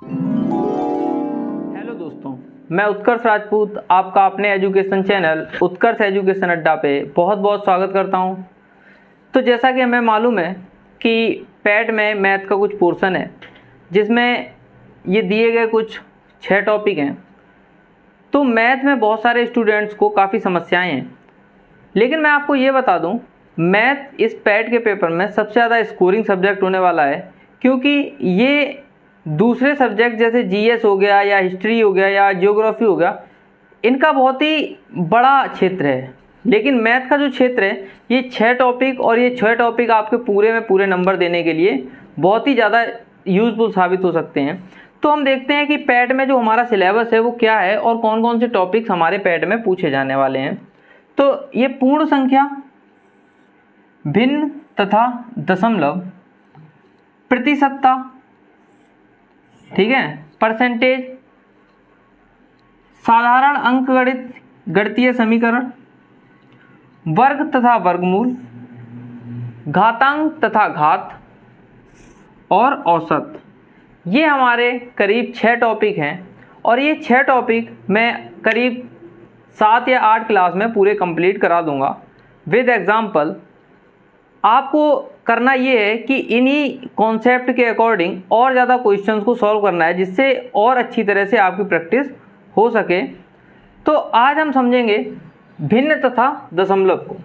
Hello दोस्तों, मैं उत्कर्ष राजपूत आपका अपने एजुकेशन चैनल उत्कर्ष एजुकेशन अड्डा पे बहुत बहुत स्वागत करता हूं। तो जैसा कि हमें मालूम है कि पैट में मैथ का कुछ पोर्शन है जिसमें ये दिए गए कुछ 6 टॉपिक हैं। तो मैथ में बहुत सारे स्टूडेंट्स को काफ़ी समस्याएं हैं, लेकिन मैं आपको ये बता दूं, मैथ इस पैट के पेपर में सबसे ज़्यादा स्कोरिंग सब्जेक्ट होने वाला है, क्योंकि ये दूसरे सब्जेक्ट जैसे जीएस हो गया या हिस्ट्री हो गया या ज्योग्राफी हो गया, इनका बहुत ही बड़ा क्षेत्र है। लेकिन मैथ का जो क्षेत्र है, ये 6 टॉपिक और ये 6 टॉपिक आपके पूरे में पूरे नंबर देने के लिए बहुत ही ज़्यादा यूज़फुल साबित हो सकते हैं। तो हम देखते हैं कि पैट में जो हमारा सिलेबस है वो क्या है और कौन कौन से टॉपिक्स हमारे पैट में पूछे जाने वाले हैं। तो ये पूर्ण संख्या, भिन्न तथा दशमलव, प्रतिशतता, ठीक है, परसेंटेज, साधारण अंकगणित, गणितीय समीकरण, वर्ग तथा वर्गमूल, घातांक तथा घात और औसत, ये हमारे करीब 6 टॉपिक हैं। और ये 6 टॉपिक मैं करीब 7 या 8 क्लास में पूरे कंप्लीट करा दूंगा विद एग्जाम्पल। आपको करना ये है कि इन्हीं कॉन्सेप्ट के अकॉर्डिंग और ज़्यादा क्वेश्चंस को सॉल्व करना है, जिससे और अच्छी तरह से आपकी प्रैक्टिस हो सके। तो आज हम समझेंगे भिन्न तथा दशमलव को।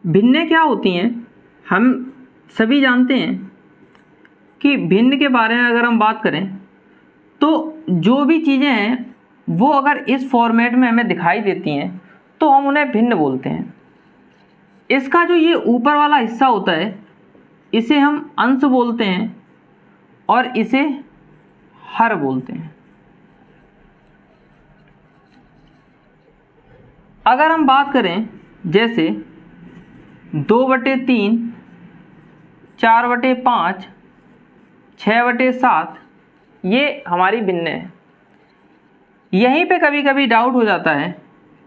भिन्न क्या होती हैं, हम सभी जानते हैं कि भिन्न के बारे में अगर हम बात करें तो जो भी चीज़ें हैं वो अगर इस फॉर्मेट में हमें दिखाई देती हैं तो हम उन्हें भिन्न बोलते हैं। इसका जो ये ऊपर वाला हिस्सा होता है इसे हम अंश बोलते हैं और इसे हर बोलते हैं। अगर हम बात करें जैसे 2/3, 4/5, 6/7, ये हमारी भिन्न है। यहीं पे कभी कभी डाउट हो जाता है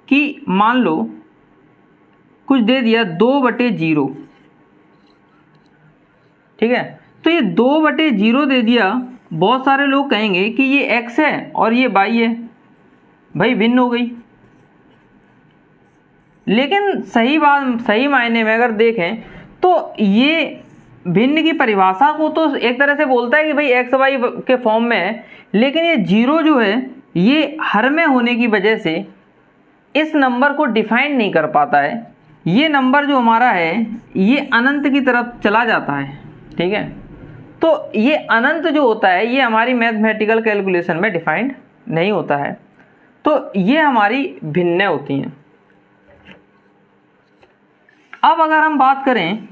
कि मान लो कुछ दे दिया 2/0, ठीक है, तो ये 2/0 दे दिया। बहुत सारे लोग कहेंगे कि ये x है और ये y है, भाई भिन्न हो गई। लेकिन सही मायने में अगर देखें तो ये भिन्न की परिभाषा को तो एक तरह से बोलता है कि भाई x y के फॉर्म में है, लेकिन ये 0 जो है ये हर में होने की वजह से इस नंबर को डिफाइन नहीं कर पाता है। ये नंबर जो हमारा है ये अनंत की तरफ चला जाता है, ठीक है। तो ये अनंत जो होता है ये हमारी मैथमेटिकल कैलकुलेशन में डिफाइंड नहीं होता है। तो ये हमारी भिन्न होती हैं। अब अगर हम बात करें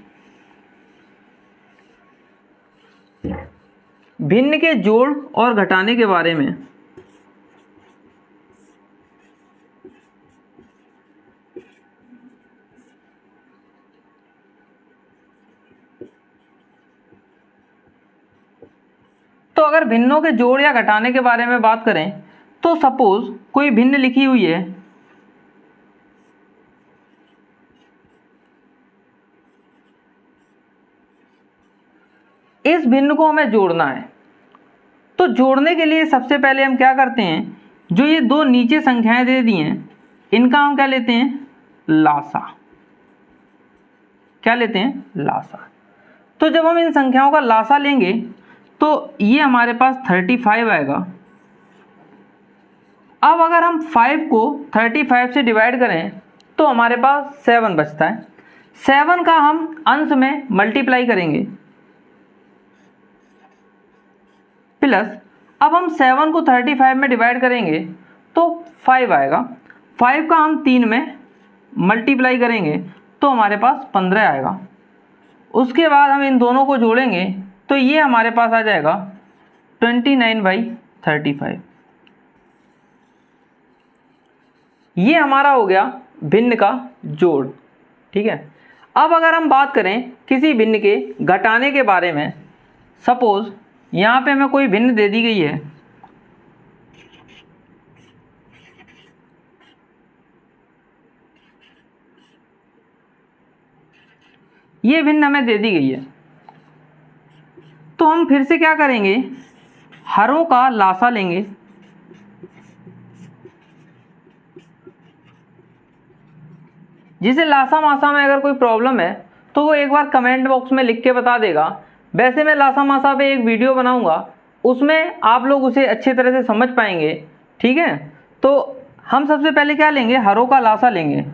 भिन्न के जोड़ और घटाने के बारे में, तो अगर भिन्नों के जोड़ या घटाने के बारे में बात करें तो सपोज कोई भिन्न लिखी हुई है, इस भिन्न को हमें जोड़ना है। तो जोड़ने के लिए सबसे पहले हम क्या करते हैं, जो ये 2 नीचे संख्याएं दे दी हैं इनका हम क्या लेते हैं, लासा। क्या लेते हैं, लासा। तो जब हम इन संख्याओं का लासा लेंगे तो ये हमारे पास 35 आएगा। अब अगर हम 5 को 35 से डिवाइड करें तो हमारे पास 7 बचता है। 7 का हम अंश में मल्टीप्लाई करेंगे, प्लस अब हम 7 को 35 में डिवाइड करेंगे तो 5 आएगा। 5 का हम 3 में मल्टीप्लाई करेंगे तो हमारे पास 15 आएगा। उसके बाद हम इन दोनों को जोड़ेंगे तो ये हमारे पास आ जाएगा 29/35। ये हमारा हो गया भिन्न का जोड़, ठीक है। अब अगर हम बात करें किसी भिन्न के घटाने के बारे में, सपोज यहाँ पे हमें कोई भिन्न दे दी गई है, ये भिन्न हमें दे दी गई है तो हम फिर से क्या करेंगे, हरों का लासा लेंगे। जिसे लासा मासा में अगर कोई प्रॉब्लम है तो वो एक बार कमेंट बॉक्स में लिख के बता देगा। वैसे मैं लासा मासा पे एक वीडियो बनाऊंगा, उसमें आप लोग उसे अच्छी तरह से समझ पाएंगे। ठीक है, तो हम सबसे पहले क्या लेंगे, हरों का लासा लेंगे।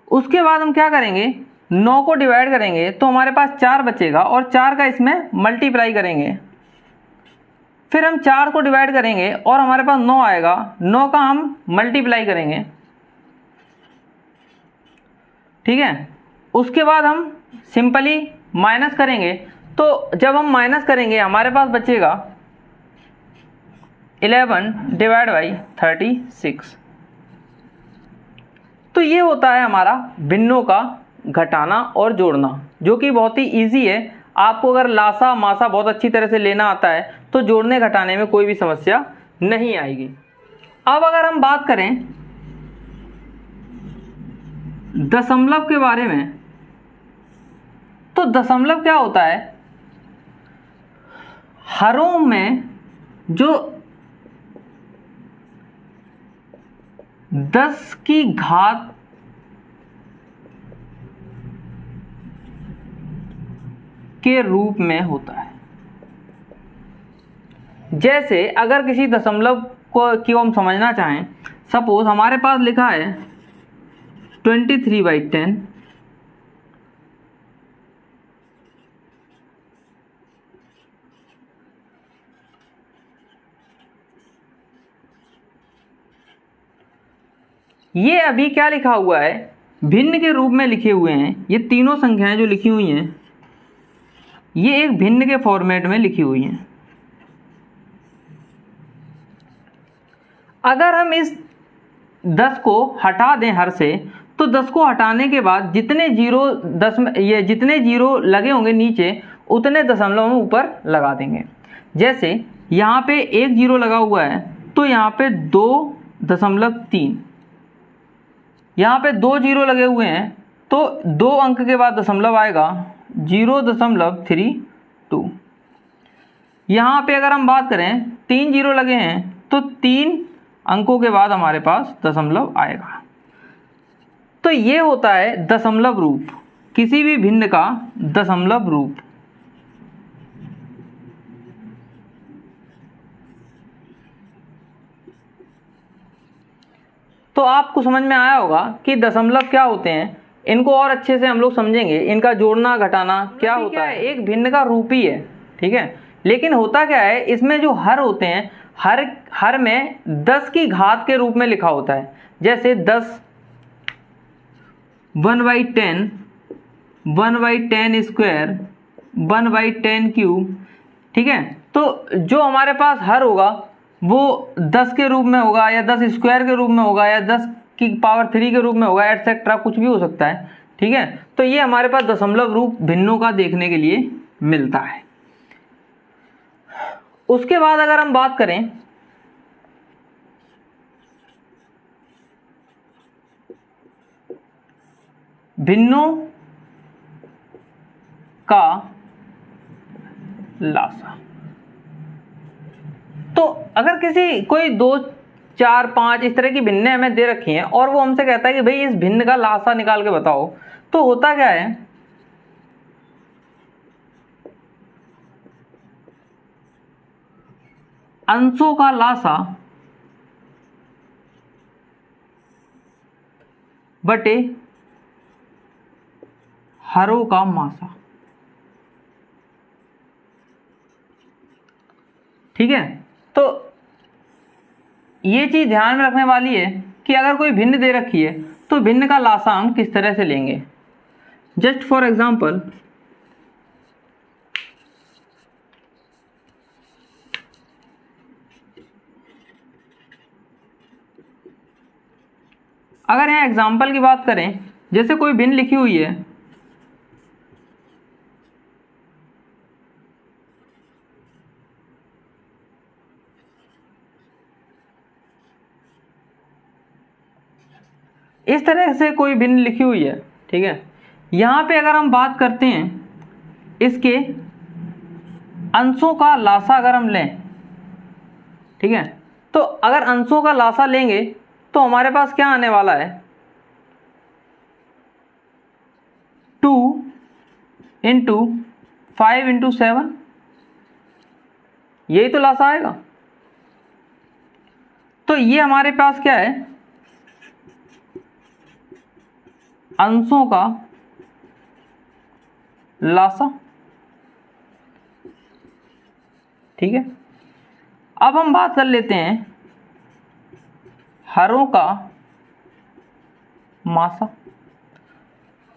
उसके बाद हम क्या करेंगे, 9 को डिवाइड करेंगे तो हमारे पास 4 बचेगा और 4 का इसमें मल्टीप्लाई करेंगे। फिर हम 4 को डिवाइड करेंगे और हमारे पास 9 आएगा, 9 का हम मल्टीप्लाई करेंगे। ठीक है, उसके बाद हम सिंपली माइनस करेंगे। तो जब हम माइनस करेंगे हमारे पास बचेगा 11 डिवाइड बाई 36। तो ये होता है हमारा भिन्नों का घटाना और जोड़ना, जो कि बहुत ही ईजी है। आपको अगर लासा मासा बहुत अच्छी तरह से लेना आता है तो जोड़ने घटाने में कोई भी समस्या नहीं आएगी। अब अगर हम बात करें दशमलव के बारे में, तो दशमलव क्या होता है, हरों में जो 10 की घात के रूप में होता है। जैसे अगर किसी दशमलव को हम समझना चाहें, सपोज हमारे पास लिखा है 23/10, ये अभी क्या लिखा हुआ है, भिन्न के रूप में लिखे हुए हैं। ये तीनों संख्याएं जो लिखी हुई हैं ये एक भिन्न के फॉर्मेट में लिखी हुई हैं। अगर हम इस 10 को हटा दें हर से, तो 10 को हटाने के बाद जितने जीरो लगे होंगे नीचे, उतने दशमलव हम ऊपर लगा देंगे। जैसे यहाँ पे 1 जीरो लगा हुआ है तो यहाँ पे 2.3, यहाँ पे 2 जीरो लगे हुए हैं तो 2 अंक के बाद दशमलव आएगा 0.32। यहाँ पे अगर हम बात करें 3 जीरो लगे हैं तो 3 अंकों के बाद हमारे पास दशमलव आएगा। तो ये होता है दशमलव रूप, किसी भी भिन्न का दशमलव रूप। तो आपको समझ में आया होगा कि दशमलव क्या होते हैं। इनको और अच्छे से हम लोग समझेंगे, इनका जोड़ना घटाना क्या होता है। एक भिन्न का रूप ही है, ठीक है। लेकिन होता क्या है, इसमें जो हर होते हैं, हर में 10 की घात के रूप में लिखा होता है। जैसे 10 1/10, 1/10 स्क्वायर, 1/10 क्यूब, ठीक है। तो जो हमारे पास हर होगा वो 10 के रूप में होगा, या 10 स्क्वायर के रूप में होगा, या 10 की पावर 3 के रूप में होगा, एटसेट्रा, कुछ भी हो सकता है, ठीक है। तो ये हमारे पास दशमलव रूप भिन्नों का देखने के लिए मिलता है। उसके बाद अगर हम बात करें भिन्नों का लासा, तो अगर कोई 2, 4, 5 इस तरह की भिन्नें हमें दे रखी हैं और वो हमसे कहता है कि भाई इस भिन्न का लासा निकाल के बताओ, तो होता क्या है, अंशों का लासा बटे हरों का मासा, ठीक है। तो ये चीज ध्यान में रखने वाली है कि अगर कोई भिन्न दे रखी है तो भिन्न का लासा हम किस तरह से लेंगे। जस्ट फॉर एग्जांपल, अगर यहाँ एग्जांपल की बात करें, जैसे कोई भिन्न लिखी हुई है इस तरह से कोई भिन्न लिखी हुई है, ठीक है। यहाँ पे अगर हम बात करते हैं इसके अंशों का लासा अगर हम लें, ठीक है, तो अगर अंशों का लासा लेंगे तो हमारे पास क्या आने वाला है, 2 इंटू 5 इंटू 7, यही तो लासा आएगा। तो ये हमारे पास क्या है, अंशों का लासा, ठीक है। अब हम बात कर लेते हैं हरों का मासा।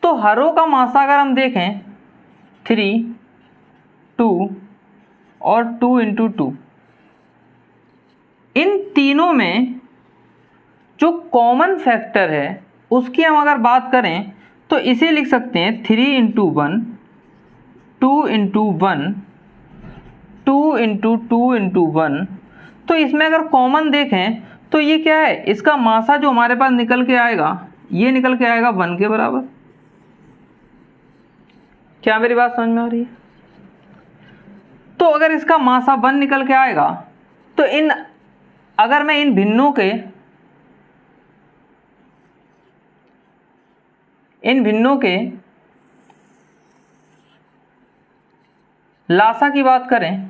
तो हरों का मासा अगर हम देखें 3, 2 और 2 इंटू 2, इन तीनों में जो कॉमन फैक्टर है उसकी हम अगर बात करें तो इसे लिख सकते हैं 3 इंटू 1, 2 इंटू 1, 2 इंटू 2 इंटू 1। तो इसमें अगर कॉमन देखें तो ये क्या है, इसका मासा जो हमारे पास निकल के आएगा, ये निकल के आएगा 1 के बराबर। क्या मेरी बात समझ में आ रही है? तो अगर इसका मासा 1 निकल के आएगा तो अगर मैं इन भिन्नों के लासा की बात करें,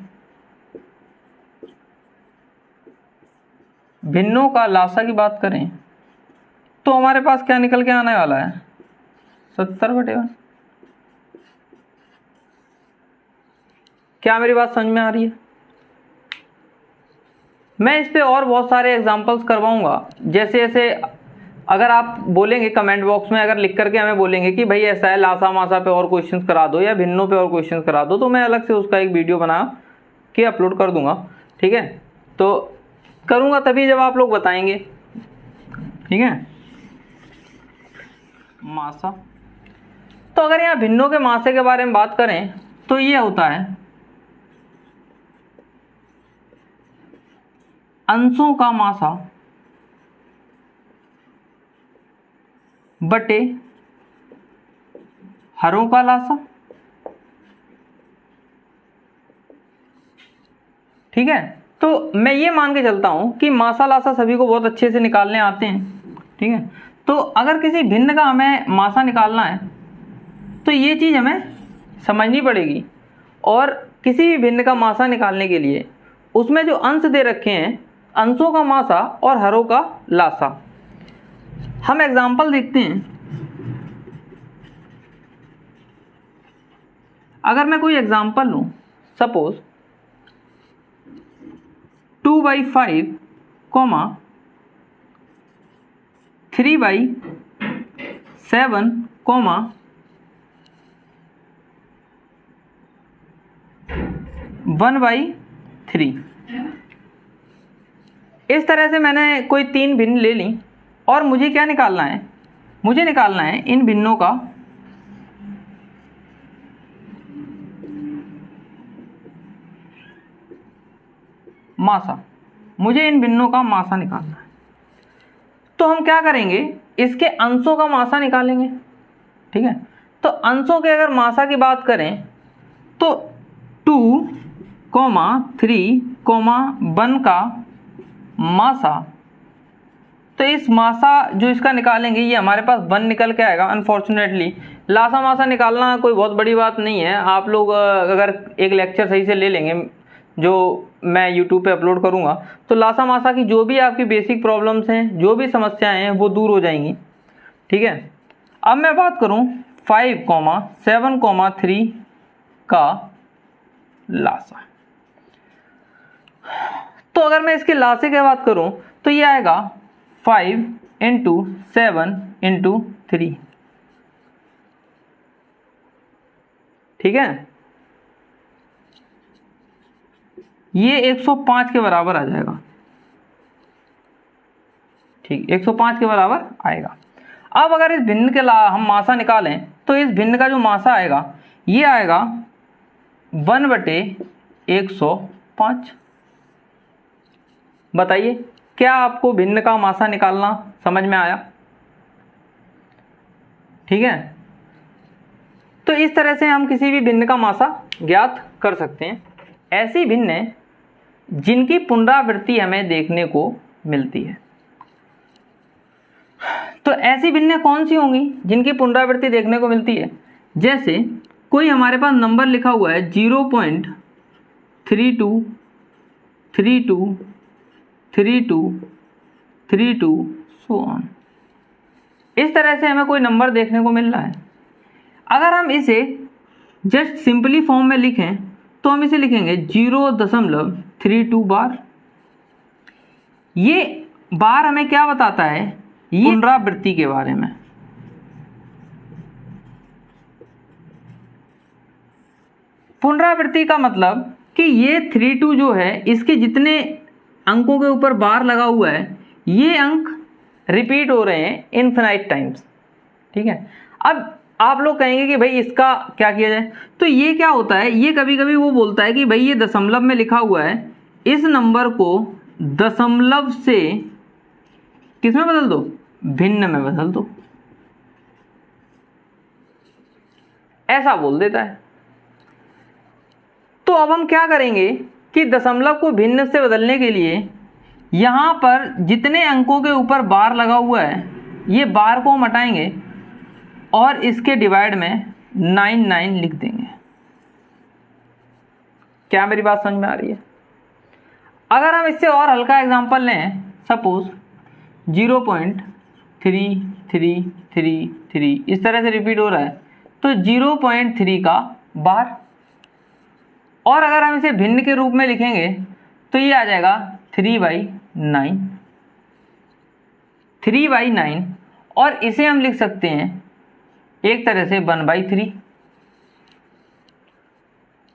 भिन्नों का लासा की बात करें तो हमारे पास क्या निकल के आने वाला है, 70/1। क्या मेरी बात समझ में आ रही है? मैं इस पे और बहुत सारे एग्जांपल्स करवाऊंगा। जैसे जैसे अगर आप बोलेंगे कमेंट बॉक्स में, अगर लिख करके हमें बोलेंगे कि भाई ऐसा है, लासा मासा पे और क्वेश्चंस करा दो या भिन्नों पे और क्वेश्चंस करा दो, तो मैं अलग से उसका एक वीडियो बना के अपलोड कर दूंगा, ठीक है। तो करूंगा तभी जब आप लोग बताएंगे, ठीक है। मासा, तो अगर यहाँ भिन्नों के मासे के बारे में बात करें तो ये होता है अंशों का मासा बटे हरों का लासा, ठीक है। तो मैं ये मान के चलता हूं कि मासा लासा सभी को बहुत अच्छे से निकालने आते हैं, ठीक है। तो अगर किसी भिन्न का हमें मासा निकालना है तो ये चीज़ हमें समझनी पड़ेगी, और किसी भी भिन्न का मासा निकालने के लिए उसमें जो अंश दे रखे हैं, अंशों का मासा और हरों का लासा। हम एग्जाम्पल देखते हैं। अगर मैं कोई एग्जाम्पल लूँ, सपोज 2/5, 3/7, 1/3, इस तरह से मैंने कोई 3 भिन्न ले ली और मुझे क्या निकालना है, मुझे निकालना है इन भिन्नों का मासा, मुझे इन भिन्नों का मासा निकालना है। तो हम क्या करेंगे, इसके अंशों का मासा निकालेंगे, ठीक है। तो अंशों के अगर मासा की बात करें तो 2, 3, 1 का मासा, तो इस मासा जो इसका निकालेंगे ये हमारे पास 1 निकल के आएगा। अनफॉर्चुनेटली लासा मासा निकालना कोई बहुत बड़ी बात नहीं है। आप लोग अगर एक लेक्चर सही से ले लेंगे जो मैं YouTube पे अपलोड करूँगा, तो लासा मासा की जो भी आपकी बेसिक प्रॉब्लम्स हैं, जो भी समस्याएं हैं, वो दूर हो जाएंगी, ठीक है। अब मैं बात करूँ 5, 7, 3 का लासा। तो अगर मैं इसके लासे की बात करूं तो ये आएगा 5 इंटू 7 इंटू 3, ठीक है। ये 105 के बराबर आ जाएगा, ठीक, 105 के बराबर आएगा। अब अगर इस भिन्न के हम मासा निकालें तो इस भिन्न का जो मासा आएगा ये आएगा 1/105। बताइए क्या आपको भिन्न का मासा निकालना समझ में आया? ठीक है, तो इस तरह से हम किसी भी भिन्न का मासा ज्ञात कर सकते हैं। ऐसी भिन्न जिनकी पुनरावृत्ति हमें देखने को मिलती है। तो ऐसी भिन्न कौन सी होंगी जिनकी पुनरावृत्ति देखने को मिलती है? जैसे कोई हमारे पास नंबर लिखा हुआ है 0.32 32 32 32 सो ऑन, इस तरह से हमें कोई नंबर देखने को मिल रहा है। अगर हम इसे जस्ट सिंपली फॉर्म में लिखें तो हम इसे लिखेंगे 0.32 बार। ये बार हमें क्या बताता है? ये पुनरावृत्ति के बारे में। पुनरावृत्ति का मतलब कि ये 32 जो है इसके जितने अंकों के ऊपर बार लगा हुआ है ये अंक रिपीट हो रहे हैं इनफिनाइट टाइम्स। ठीक है, अब आप लोग कहेंगे कि भाई इसका क्या किया जाए? तो ये क्या होता है, ये कभी कभी वो बोलता है कि भाई ये दशमलव में लिखा हुआ है, इस नंबर को दशमलव से किस में बदल दो? भिन्न में बदल दो, ऐसा बोल देता है। तो अब हम क्या करेंगे कि दशमलव को भिन्न से बदलने के लिए यहाँ पर जितने अंकों के ऊपर बार लगा हुआ है ये बार को हम हटाएंगे और इसके डिवाइड में 99 लिख देंगे। क्या मेरी बात समझ में आ रही है? अगर हम इससे और हल्का एग्जांपल लें, सपोज 0.3333 इस तरह से रिपीट हो रहा है, तो 0.3 का बार। और अगर हम इसे भिन्न के रूप में लिखेंगे तो ये आ जाएगा 3/9 3/9, और इसे हम लिख सकते हैं एक तरह से 1/3।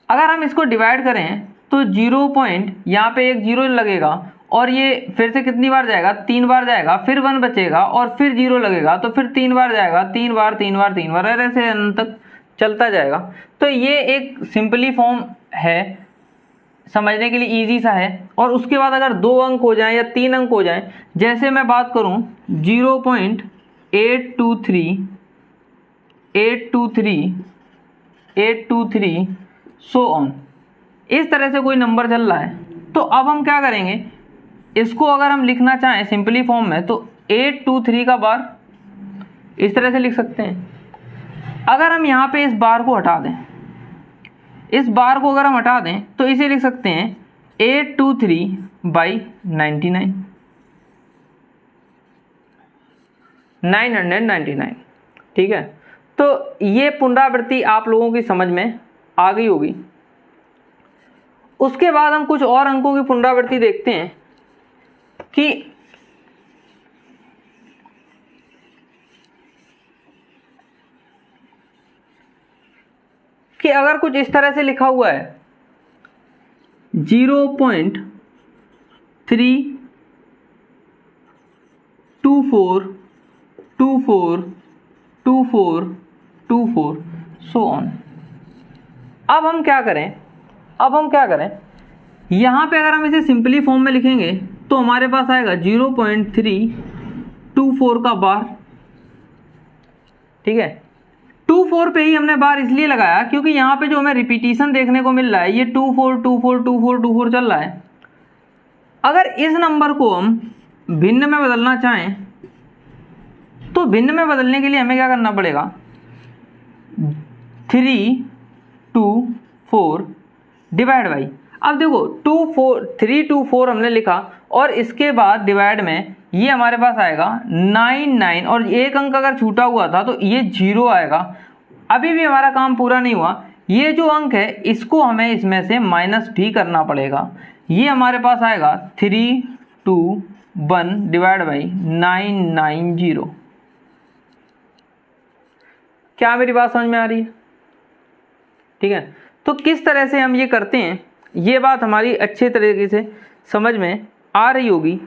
अगर हम इसको डिवाइड करें तो 0 पॉइंट यहाँ पे एक 0 लगेगा और ये फिर से कितनी बार जाएगा? 3 बार जाएगा, फिर 1 बचेगा और फिर 0 लगेगा तो फिर 3 बार जाएगा, 3 बार 3 बार 3 बार, ऐसे अंत तक चलता जाएगा। तो ये एक सिंपली फॉर्म है, समझने के लिए इजी सा है। और उसके बाद अगर 2 अंक हो जाएं या 3 अंक हो जाएं, जैसे मैं बात करूं 0.823 823 823 सो ऑन, इस तरह से कोई नंबर चल रहा है। तो अब हम क्या करेंगे, इसको अगर हम लिखना चाहें सिंपली फॉर्म में तो 823 का बार इस तरह से लिख सकते हैं। अगर हम यहाँ पे इस बार को हटा दें, इस बार को अगर हम हटा दें तो इसे लिख सकते हैं 823/99 999। ठीक है, तो ये पुनरावृत्ति आप लोगों की समझ में आ गई होगी। उसके बाद हम कुछ और अंकों की पुनरावृत्ति देखते हैं कि अगर कुछ इस तरह से लिखा हुआ है 0.324242424 सो ऑन। अब हम क्या करें, यहाँ पे अगर हम इसे सिंपली फॉर्म में लिखेंगे तो हमारे पास आएगा 0.324 का बार। ठीक है, 24 पे ही हमने बार इसलिए लगाया क्योंकि यहाँ पे जो हमें रिपीटिशन देखने को मिल रहा है ये 24 चल रहा है। अगर इस नंबर को हम भिन्न में बदलना चाहें तो भिन्न में बदलने के लिए हमें क्या करना पड़ेगा? 324 डिवाइड बाई, अब देखो 324 हमने लिखा और इसके बाद डिवाइड में ये हमारे पास आएगा 99 और एक अंक अगर छूटा हुआ था तो ये 0 आएगा। अभी भी हमारा काम पूरा नहीं हुआ, ये जो अंक है इसको हमें इसमें से माइनस भी करना पड़ेगा। ये हमारे पास आएगा 321 डिवाइड बाई 990। क्या मेरी बात समझ में आ रही है? ठीक है, तो किस तरह से हम ये करते हैं ये बात हमारी अच्छे तरीके से समझ में आ रही होगी।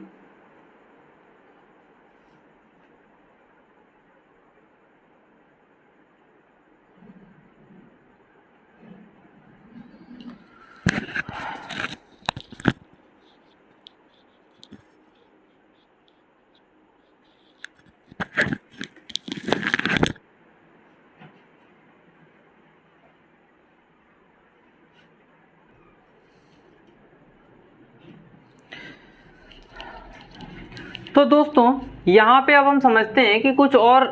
तो दोस्तों यहाँ पे अब हम समझते हैं कि कुछ और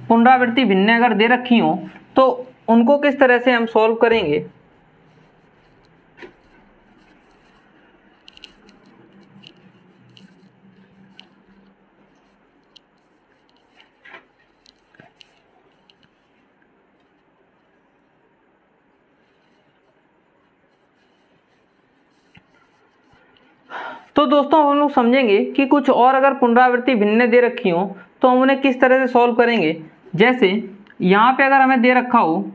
पुनरावृत्ति भिन्न अगर दे रखी हो तो उनको किस तरह से हम सॉल्व करेंगे। तो दोस्तों हम लोग समझेंगे कि कुछ और अगर पुनरावृत्ति भिन्न दे रखी हो तो हम उन्हें किस तरह से सॉल्व करेंगे। जैसे यहाँ पे अगर हमें दे रखा हो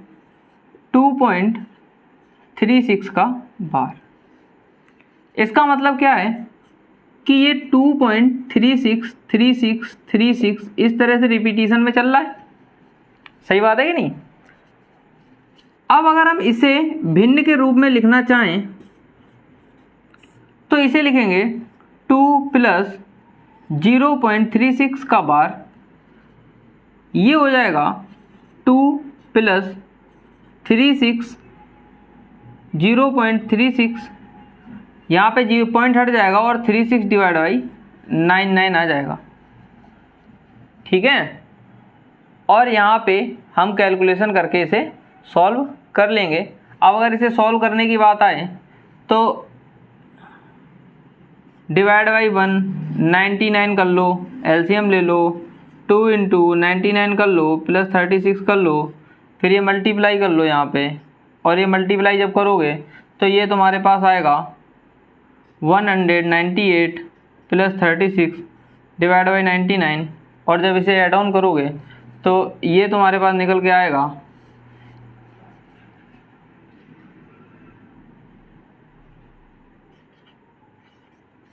2.36 का बार, इसका मतलब क्या है कि ये 2.363636 इस तरह से रिपीटिशन में चल रहा है। सही बात है कि नहीं। अब अगर हम इसे भिन्न के रूप में लिखना चाहें तो इसे लिखेंगे 2 + 0.36 का बार, ये हो जाएगा 2 + 36 0.36, यहाँ पे 0 पॉइंट हट जाएगा और 36 डिवाइड बाई 99 आ जाएगा। ठीक है, और यहाँ पे हम कैलकुलेशन करके इसे सॉल्व कर लेंगे। अब अगर इसे सॉल्व करने की बात आए तो डिवाइड बाई 1 99 कर लो, एलसीएम ले लो, 2 × 99 कर लो प्लस 36 कर लो, फिर ये मल्टीप्लाई कर लो यहाँ पे, और ये मल्टीप्लाई जब करोगे तो ये तुम्हारे पास आएगा 198 प्लस 36 डिवाइड बाई 99, और जब इसे ऐड ऑन करोगे तो ये तुम्हारे पास निकल के आएगा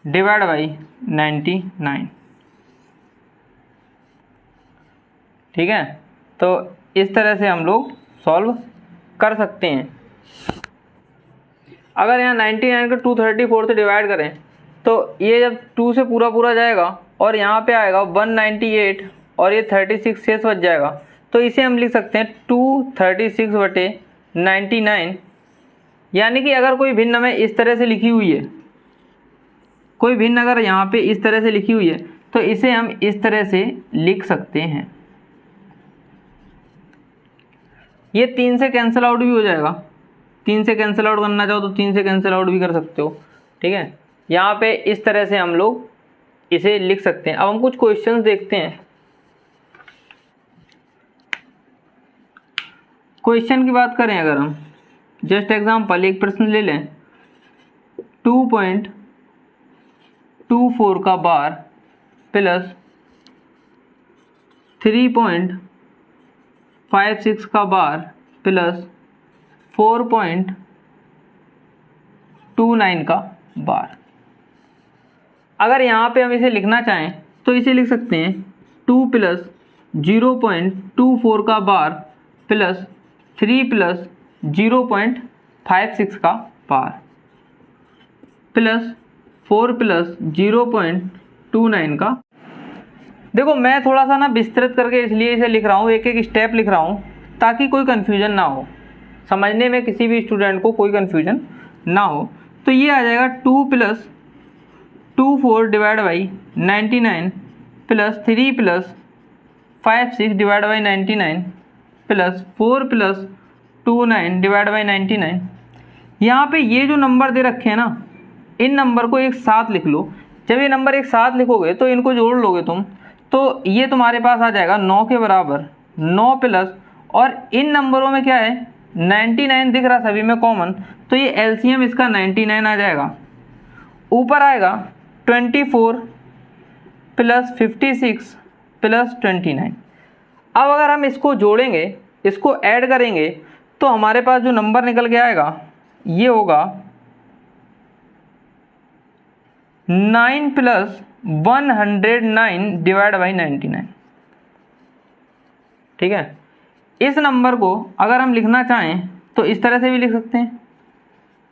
डिवाइड बाई 99। ठीक है, तो इस तरह से हम लोग सॉल्व कर सकते हैं। अगर यहाँ 99 को 234 से डिवाइड करें तो ये जब 2 से पूरा पूरा जाएगा और यहाँ पे आएगा 198 और ये 36 शेष बच जाएगा, तो इसे हम लिख सकते हैं 236/99। यानी कि अगर कोई भिन्न हमें इस तरह से लिखी हुई है, कोई भिन्न अगर यहाँ पे इस तरह से लिखी हुई है तो इसे हम इस तरह से लिख सकते हैं। ये 3 से कैंसिल आउट भी हो जाएगा, 3 से कैंसिल आउट करना चाहो तो 3 से कैंसिल आउट भी कर सकते हो। ठीक है, यहाँ पे इस तरह से हम लोग इसे लिख सकते हैं। अब हम कुछ क्वेश्चंस देखते हैं। क्वेश्चन की बात करें अगर हम, जस्ट एग्जांपल एक प्रश्न ले लें, 2.24 का बार प्लस 3.56 का बार प्लस 4.29 का बार। अगर यहाँ पे हम इसे लिखना चाहें तो इसे लिख सकते हैं 2 + 0.24 का बार प्लस 3 + 0.56 का बार प्लस 4 + 0.29 का। देखो मैं थोड़ा सा ना विस्तृत करके इसलिए इसे लिख रहा हूँ, एक एक स्टेप लिख रहा हूँ ताकि कोई कन्फ्यूजन ना हो, समझने में किसी भी स्टूडेंट को कोई कन्फ्यूजन ना हो। तो ये आ जाएगा 2 + 24 divide by 99 plus 3 + 56 divide by 99 plus 4 + 29 divide by 99। यहाँ पे ये जो नंबर दे रखे हैं ना, इन नंबर को एक साथ लिख लो। जब ये नंबर एक साथ लिखोगे तो इनको जोड़ लोगे तुम, तो ये तुम्हारे पास आ जाएगा 9 के बराबर 9 प्लस, और इन नंबरों में क्या है 99 दिख रहा सभी में कॉमन, तो ये एलसीएम इसका 99 आ जाएगा। ऊपर आएगा 24 प्लस 56 प्लस 29। अब अगर हम इसको जोड़ेंगे, इसको ऐड करेंगे, तो हमारे पास जो नंबर निकल के आएगा ये होगा 9 + 109 डिवाइड बाई 99। ठीक है, इस नंबर को अगर हम लिखना चाहें तो इस तरह से भी लिख सकते हैं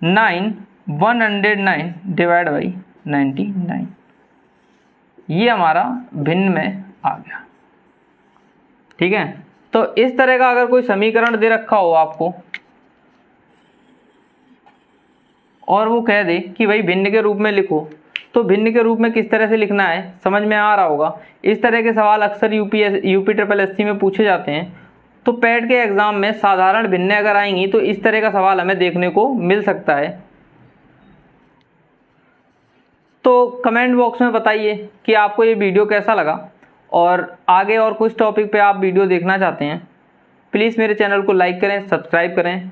9 109 डिवाइड बाई 99। ये हमारा भिन्न में आ गया। ठीक है, तो इस तरह का अगर कोई समीकरण दे रखा हो आपको और वो कह दे कि भाई भिन्न के रूप में लिखो, तो भिन्न के रूप में किस तरह से लिखना है समझ में आ रहा होगा। इस तरह के सवाल अक्सर यूपी SSSC में पूछे जाते हैं। तो पैट के एग्ज़ाम में साधारण भिन्न अगर आएंगी तो इस तरह का सवाल हमें देखने को मिल सकता है। तो कमेंट बॉक्स में बताइए कि आपको ये वीडियो कैसा लगा और आगे और कुछ टॉपिक पे आप वीडियो देखना चाहते हैं। प्लीज़ मेरे चैनल को लाइक करें, सब्सक्राइब करें।